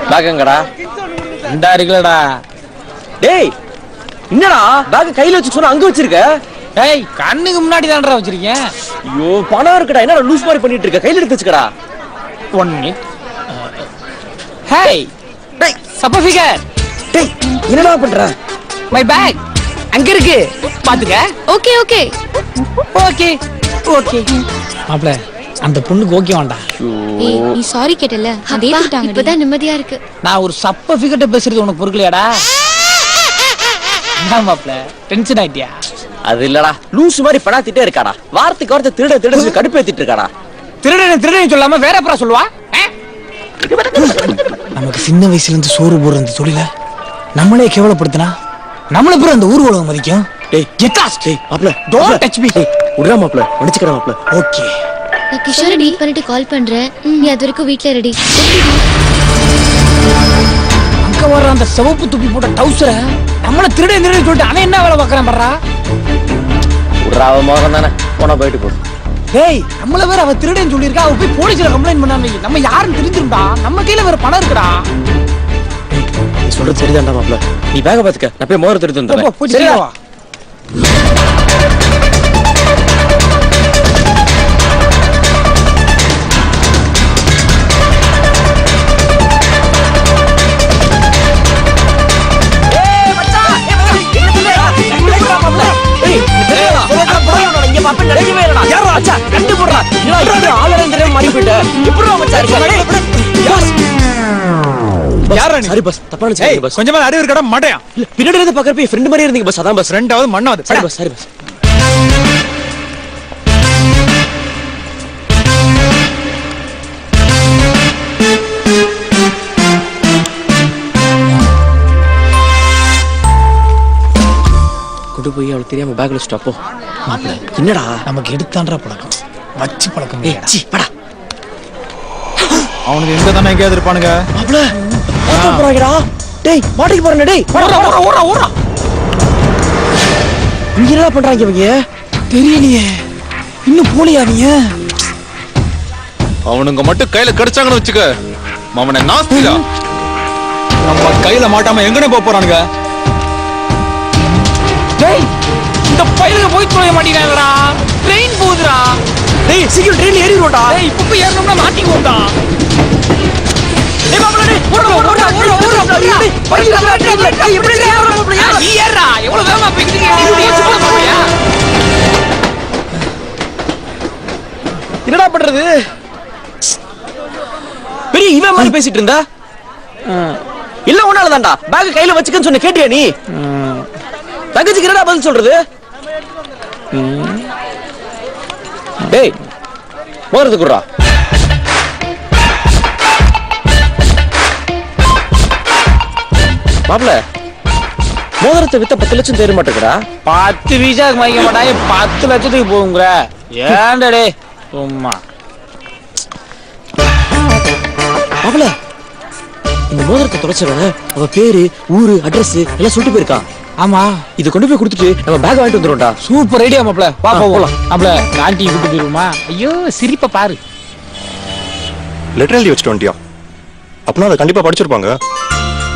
பேக்கங்கடா இந்தா இருக்குலடா. டேய் என்னடா பேக் கையில வச்சு சொன்னா அங்க வச்சிருக்க? டேய் கண்ணுக்கு முன்னாடி தான்டா வச்சிருக்கேன். ஐயோ பணம் இருக்குடா, என்னடா லூஸ் மாதிரி பண்ணிட்டு இருக்க? கையில எடுத்து வச்சுக்கடா. 1 minute. ஹேய் டேய் சப்ப ஃபிகர். டேய் என்னடா பண்ற? மை பேக் அங்க இருக்கு பாத்துக்க. Okay okay okay okay. மாப்ள அந்த பொண்ணுக்கு ஓகே வேண்டா. ஏய் நீ சாரி கேட்டல அதே திட்டாங்க. இப்பதான் நிம்மதியா இருக்கு. நான் ஒரு சப்ப ஃபிகர்ட்ட பேசுறது உனக்கு பொறுக்கலையாடா? என்ன மாப்ள டென்ஷன் ஆயிட்டியா? அது இல்லடா, லூஸ் மாதிரி படாத்திட்டே இருக்காடா. வார்த்தைக்கு வார்த்தை திருட திருட சொல்லி கடுப்பேத்திட்டு இருக்காடா. திருடனை சொல்லாம வேற அப்புறம் சொல்லுவா. நமக்கு சின்ன வயசுல இருந்து சோறு போடுற அந்த தொழில நம்மளே கேவலப்படுத்தினா நம்மள பிறகு அந்த ஊர் உலகம் மதிக்கும். டேய் கெட்டாஸ். டேய் மாப்ள டோன்ட் டச் மீ. உடா மாப்ள, மன்னிச்சுக்கடா மாப்ள. ஓகே நான் கிஷோரை மீட் பண்ணிட்டு கால் பண்றேன். நீ அது வரைக்கும் வீட்ல ரெடி. அங்க வர அந்த சிவப்பு துப்பி போட்ட டவுசர நம்மள திருடனை சொல்லிட்டு அவன் என்ன வேலை பார்க்கறான் பாறா. உடறாவ மோகம் தானே, போனா போயிட்டு போ. டேய் நம்மள வேற அவ திருடன்னு சொல்லிருக்கா. அவ போய் போலீஸ்ல கம்ப்ளைண்ட் பண்ணாம நம்ம யாருன்னு தெரிஞ்சிருந்தா நம்ம கையில வேற பணம் இருக்குடா. நீ சொல்றது சரிதான்டா மாப்ள. நீ பேக்க பாத்துக்க, நான் போய் மோதிரத்தை எடுத்து வந்துறேன். போய் சரியா வா. கொஞ்சமா அறிவு இருக்கடா மாட்டேன். பின்னாடி இருந்து பாக்குறப்ப ஃப்ரெண்ட் மாதிரி இருந்தீங்க பஸ். அதான் பஸ். ரெண்டாவது மண்ணாவது. சரி பஸ், சரி பஸ். கொண்டு போய் அவளுக்கு தெரியாம பேக்ல ஸ்டாப்போ. என்னடா நமக்கு எடுத்தான்றா பழக்கம் வச்சு பழக்கம். படா அவனுக்கு எங்க தானே எங்கேயாவது இருப்பானுங்க. மாப்ள போறாங்கடா. டேய் மாட்டிக்கு போறேன். டேய் ஓடுறா. இங்க என்ன பண்றாங்க இவங்க? தெரியலையே, இன்னும் போலியா நீங்க? அவனுங்க மட்டும் கையில கிடைச்சாங்கன்னு வச்சுக்க, அவனை நாஸ்திடா. நம்ம கையில மாட்டாம எங்கனே போறானுங்க. டேய் இந்த பையலுக்கு போய் தொலைய மாட்டீங்கடா. ட்ரெயின் போகுதுடா. டேய் சீக்கிரம் ட்ரெயின்ல ஏறிரோடா. டேய் இப்ப போய் ஏறணும்னா மாட்டிக்குவோம்டா. டேய் மாப்ள டேய் ஓடுறா. டேய் பையல ட்ரெயின்ல டேய் எப்படி ஏறற மாப்ள? நீ ஏறடா. எவ்வளவு வேகமா போயிட்டீங்க? நீ சும்மா போறியா? என்னடா பண்றது? பெரிய இவன் மாதிரி பேசிட்டு இருந்தா. இல்ல ஒண்ணால தான்டா. பேக் கையில வச்சுக்கன்னு சொன்ன, கேட்டியா நீ? தங்கச்சிக்கு என்னடா பதில் சொல்றது? டேய் மோதிரத்தை குடுறா. மாப்ள மோதிரத்தை வித்த 10 லட்சம் தேர மாட்டேங்கடா. 10 வீசாக்கு வாங்க மாட்டாங்க, 10 லட்சத்துக்கு போகுங்கற. ஏன்டா டேய் சும்மா. மாப்ள இந்த மோதிரத்தை தொலைச்சவன் அவ பேரு, ஊரு, அட்ரஸ் எல்லாம் சொல்லிட்டு போயிருக்கான். ஆமா இது கொண்டு போய் கொடுத்துட்டு நம்ம பேக் வாங்கிட்டு வந்துரும்டா. சூப்பர் ஐடியா மாப்ள. வா போலாம். மாப்ள ஆன்ட்டி கூட்டி போயிருமா? ஐயோ சிரிப்ப பாரு. லெட்டர் எழுதி வச்சுட்டு வந்துட்டியா? அப்பனா அதை கண்டிப்பா படிச்சிருப்பாங்க.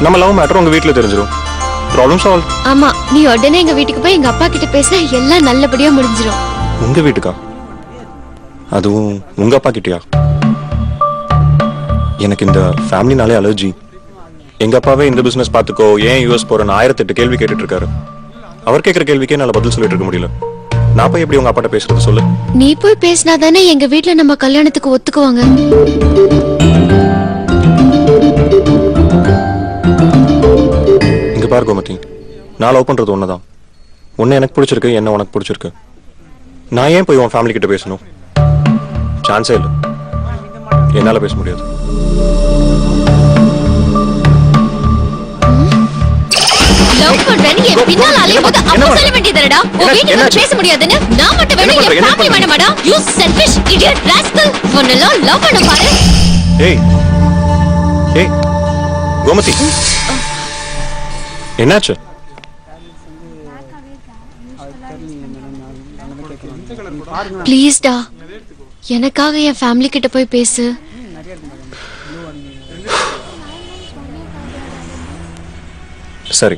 நம்ம லவ் மேட்டர் உங்க வீட்டுல தெரிஞ்சிடும். Problem solve. ஆமா நீ உடனே எங்க வீட்டுக்கு போய் எங்க அப்பா கிட்ட பேசினா எல்லாம் நல்லபடியா முடிஞ்சிரும். உங்க வீட்டுக்கா? அதுவும் உங்க அப்பா கிட்டயா? எனக்கு இந்த ஃபேமிலினாலே அலர்ஜி. எங்க அப்பாவே இந்த பிசினஸ் பாத்துக்கோ, ஏன் யூஎஸ் போறேன்னு 1008 கேள்வி கேட்டுட்டு இருக்காரு. அவர் கேட்கிற கேள்விக்கே என்னால பதில் சொல்லிட்டு இருக்க முடியல. நான் போய் எப்படி உங்க அப்பாட்ட பேசுறது சொல்லு? நீ போய் பேசினாதானே எங்க வீட்டுல நம்ம கல்யாணத்துக்கு ஒத்துக்குவாங்க. இங்க பாரு கோமதி, நான் லவ் பண்றது ஒண்ணுதான். ஒன்னு எனக்கு பிடிச்சிருக்கு, என்ன உனக்கு பிடிச்சிருக்கு. நான் ஏன் போய் உன் ஃபேமிலி கிட்ட பேசணும்? சான்ஸே இல்லை, என்னால பேச முடியாது. லவ் பண்றேன்னு என் பின்னால அலையும்போது அப்ப சொல்ல வேண்டியதுடா. உன் வீட்டுக்கு வந்து பேச முடியாதுன்னு. நான் மட்டும் வேணும், என் ஃபேமிலி வேணுமாடா? You selfish idiot rascal. உன்னெல்லாம் லவ் பண்ண பாரு. ஏய் ஏய் கோமதி, என்னாச்சு? ப்ளீஸ் டா, எனக்காக என் ஃபேமிலி கிட்ட போய் பேசு. சரி,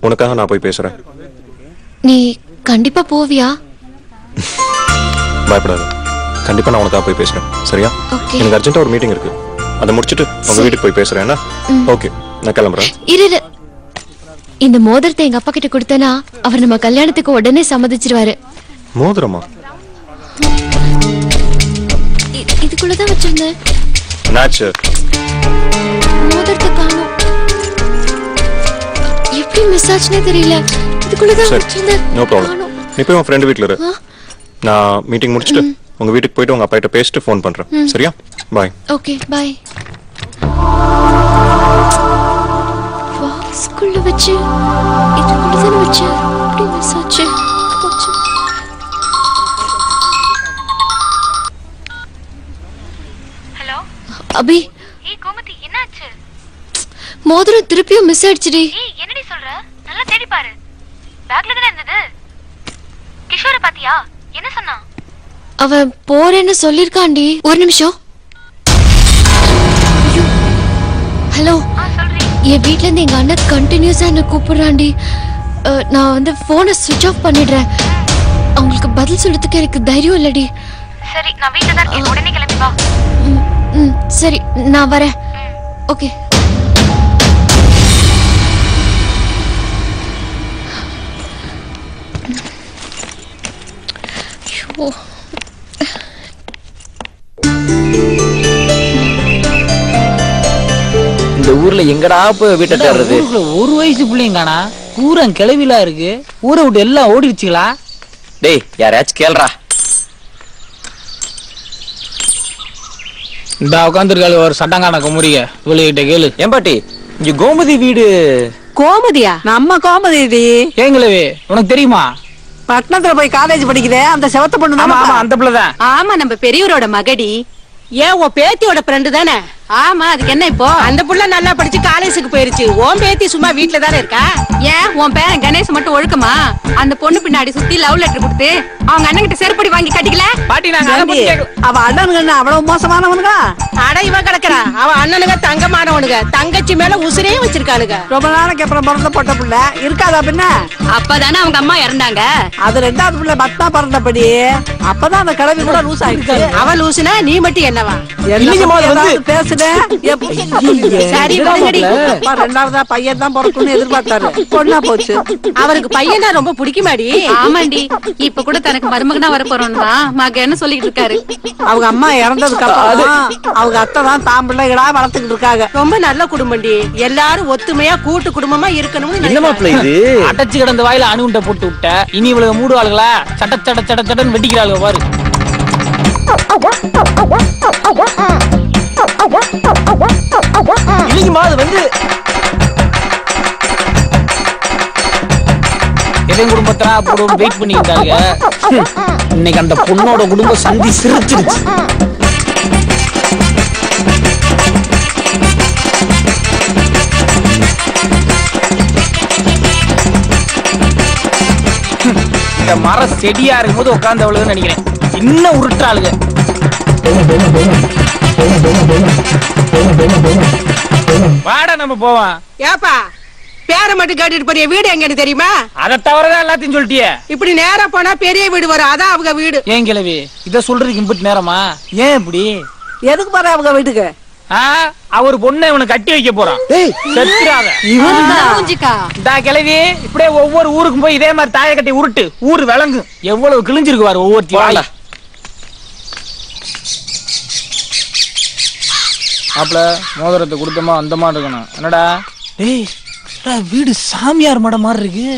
உனக்காக நான் போய் பேசுறேன். நீ கண்டிப்பா போவியா? பயப்படாத, கண்டிப்பா நான் உனக்காக போய் பேசுறேன். சரியா? Okay. எனக்கு அர்ஜென்ட்டா ஒரு மீட்டிங் இருக்கு, அதை முடிச்சிட்டு உங்க வீட்டுக்கு போய் பேசுறேன். என்ன? ஓகே, நான் கிளம்புறேன். இரு. இந்த மோதிரத்தை எங்க அப்பா கிட்ட கொடுத்தனா அவர் நம்ம கல்யாணத்துக்கு உடனே சம்மதிச்சிருவாரு. மோதிரமா? இதுக்குள்ளதான் வச்சிருந்தேன். நாச்சு மோதிரத்தை காணோம். எப்படி மிஸ் ஆச்சுனே தெரியல. இதுக்குள்ளதான் சரி, வச்சிருந்தேன். No problem. நீ போய் உன் ஃப்ரெண்ட் வீட்ல இரு. நான் மீட்டிங் முடிச்சிட்டு உங்க வீட்டுக்கு போயிட்டு உங்க அப்பா கிட்ட பேசிட்டு ஃபோன் பண்றேன். சரியா? பாய். Okay, by. பாக்ஸ்க்குள்ள வச்சு இதுக்குள்ளதான் வச்சு எப்படி மிஸ் ஆச்சு? போச்சு. ஹலோ அபி, ஏய் கோமதி என்னாச்சு? மோதிரம் திருப்பியும் மிஸ் ஆயிடுச்சுடி. ஏய் என்னடி சொல்ற? நல்லா தேடி பாரு. பேக்ல தான இருந்தது. கிஷோர பாத்தியா? என்ன சொன்னா? அவன் போறேன்னு சொல்லிருக்காண்டி. ஒரு நிமிஷம். ஐயோ. ஹலோ, சொல்றீ. என் வீட்ல இருந்து எங்க அண்ணன் கண்டினியூஸா என்ன கூப்பிடுறாண்டி. நான் வந்து போனை சுவிட்ச் ஆஃப் பண்ணிடுறேன். அவங்களுக்கு பதில் சொல்றதுக்கு எனக்கு தைரியம் இல்லடி. சரி நான் வீட்ல தான் இருக்கேன். உடனே கிளம்பி வா. சரி, நான் வரேன். ஓகே. ஐயோ. இந்த ஊர்ல எங்கடா போய் வீட்டை தேடுறது? ஊருக்குள்ள ஒரு வயசு பிள்ளைங்கானா பூரம் கிளவிலா இருக்கு. ஊரை விட்டு எல்லாம் ஓடிடுச்சுங்களா? டேய், யாராச்சும் கேள்றா. இந்த உட்காந்துருக்காள் ஒரு சட்டங்கான குமுறிக. இவளுகிட்ட கேளு. ஏம்பாட்டி, இங்க கோமதி வீடு. கோமதியா? நம்ம கோமதி. ஏங்களவே, உனக்கு தெரியுமா? பட்டணத்துல போய் காலேஜ் படிக்குதே அந்த செவத்த பொண்ணு ஆமா ஆமா, தான். அந்த பிள்ளைதான். ஆமா, நம்ம பெரியவரோட மகடி. ஏன் உன் பேத்தியோட ஃப்ரெண்டு தானே? ஆமா, அதுக்கு என்ன இப்போ? அந்த புள்ள நல்லா படிச்சு காலேஜுக்கு போயிருச்சு. உன் பேத்தி சும்மா வீட்ல தானே இருக்கா? ஏன் உன் பேரன் கணேஷ் மட்டும் ஒழுக்கமா அந்த பொண்ணு பின்னாடி சுத்தி லவ் லெட்டர் கொடுத்து அவங்க அண்ணன் கிட்ட செருப்படி வாங்கி கட்டிக்கல? பாட்டி, நாங்க அதை பத்தி கேட்கல. அவ அண்ணனுங்க என்ன அவ்வளவு மோசமானவனுங்க? அட இவன் கிடக்குறா. அவ அண்ணனுங்க தங்கமானவனுங்க. தங்கச்சி மேல உசிரே வச்சிருக்காளுங்க. ரொம்ப நாளைக்கு அப்புறம் பிறந்த பொட்ட புள்ள இருக்காதா பின்ன? அப்பதானே அவங்க அம்மா இறந்தாங்க. அது ரெண்டாவது பிள்ளை பத்தா பிறந்தபடி. அப்பதான் அந்த கிழவி கூட லூஸ் ஆயிடுச்சு. அவ லூசுனா நீ மட்டும் என்னவா? இல்லைங்கம்மா, அது வந்து பேசுனேன். சரி விடுங்கடி. ரெண்டாவதா பையன் தான் பிறக்கும்னு எதிர்பார்த்தாரு. பொண்ணா போச்சு. அவருக்கு பையனா ரொம்ப பிடிக்குமாடி? ஆமாண்டி. இப்ப கூட தனக்கு மருமகனா வர போறோம்னா மகன்னு சொல்லிட்டு இருக்காரு. அவங்க அம்மா இறந்ததுக்கு அப்புறம் அவங்க அத்தை தான் தான் பிள்ளைகளா வளர்த்துக்கிட்டு இருக்காங்க. ரொம்ப நல்ல குடும்பம்டி. எல்லாரும் ஒத்துமையா கூட்டு குடும்பமா இருக்கணும்னு என்ன மாப்பிள்ள இது? அடைச்சு கிடந்த வாயில அணுகுண்ட போட்டு விட்ட. இனி இவளுக்கு மூடுவாளுகளா? சட்ட சட சட சடன்னு வெட்டிக்கிறாளுங்க பாரு. இல்லைங்கம்மா, அது வந்து எதன் குடும்பத்தா போடும் வெயிட் பண்ணிக்கிட்டாங்க. இன்னைக்கு அந்த பொண்ணோட குடும்பம் சந்தி சிரிச்சிருச்சு. இந்த மரம் செடியா இருக்கும்போது உட்கார்ந்தவளுன்னு நினைக்கிறேன். இன்னும் உருட்டாளுங்க. வாடா நம்ம போவோம். ஏப்பா பேரை மட்டும் கேட்டுட்டு போறிய வீடு எங்கன்னு தெரியுமா? அதை தவிரதான் எல்லாத்தையும் சொல்லிட்டியே. இப்படி நேரா போனா பெரிய வீடு வரும். அதான் அவங்க வீடு. ஏன் கிழவி இத சொல்றதுக்கு இம்புட்டு நேரமா? ஏன் இப்படி? எதுக்கு போற அவங்க வீட்டுக்கு? அவர் பொண்ணை இவனை கட்டி வைக்க போறான். செத்துறாத. இந்த கிழவி இப்படியே ஒவ்வொரு ஊருக்கும் போய் இதே மாதிரி தாயை கட்டி உருட்டு. ஊரு விளங்கு. எவ்வளவு கிழிஞ்சிருக்கு பாரு ஒவ்வொருத்தையும். அப்பல மோதிரத்தை கொடுத்தமா அந்த மாதிரி இருக்கணும். என்னடா டேய், வீடு சாமியார் மடம் மாதிரி இருக்கு.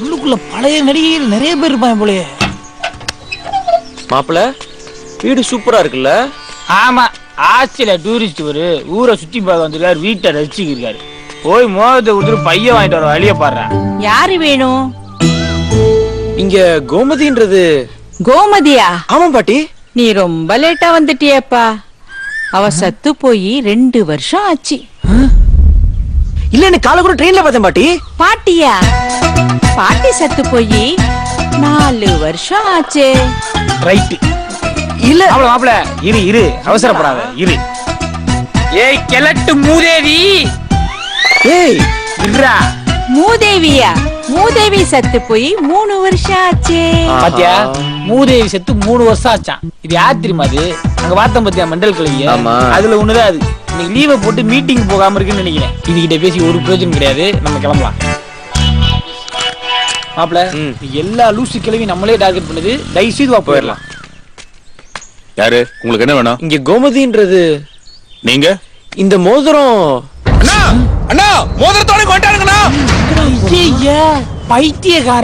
உள்ளுக்குள்ள பழைய நடிகைகள் நிறைய பேர் இருப்பாங்க போலயே. மாப்பிள்ள, வீடு சூப்பரா இருக்குல்ல? ஆமா, ஆஸ்திரேலியா டூரிஸ்ட் ஒரு ஊரை சுத்தி பார்க்க வந்திருக்காரு. வீட்டை ரசிச்சிருக்காரு. போய் மோதிரத்தை கொடுத்துட்டு பையன் வாங்கிட்டு வர வழிய பாடுற. யாரு வேணும்? இங்க கோமதின்றது கோமதியா? ஆமா பாட்டி. நீ ரொம்ப லேட்டா வந்துட்டியப்பா. அவ சத்து போய் 2 வருஷம் ஆச்சு. இல்ல, எனக்கு காலை கூட ட்ரெயின்ல பார்த்தேன் பாட்டி. பாட்டியா? பாட்டி சத்து போய் 4 வருஷம் ஆச்சு. ரைட். இல்ல அவ்வளவு மாப்பிள, இரு அவசரப்படாத, இரு. ஏய் கிழட்டு மூதேவி. ஏய், இருடா. மூதேவி செத்து போய் 3 வருஷம் ஆச்சே. பாத்தியா, மூதேவி செத்து 3 வருஷம் ஆச்சான். இது யார் தெரியுமா? அது அங்க பார்த்தோம் பாத்தியா மெண்டல் கிளவிய, ஆமா. அதுல ஒண்ணுதான் அது. இன்னைக்கு லீவை போட்டு மீட்டிங் போகாம இருக்குன்னு நினைக்கிறேன். இதுகிட்ட பேசி ஒரு பிரயோஜனம் கிடையாது. நம்ம கிளம்பலாம். மாப்ள, எல்லா லூசு கிளவி நம்மளே டார்கெட் பண்ணுது. தயவு செய்து வா போயிடலாம். யாரு? உங்களுக்கு என்ன வேணும்? இங்க கோமதின்றது நீங்க இந்த மோதிரம். அண்ணா அண்ணா மோதிரத்தோட கொண்டாடுங்கண்ணா. பைத்தியக்கார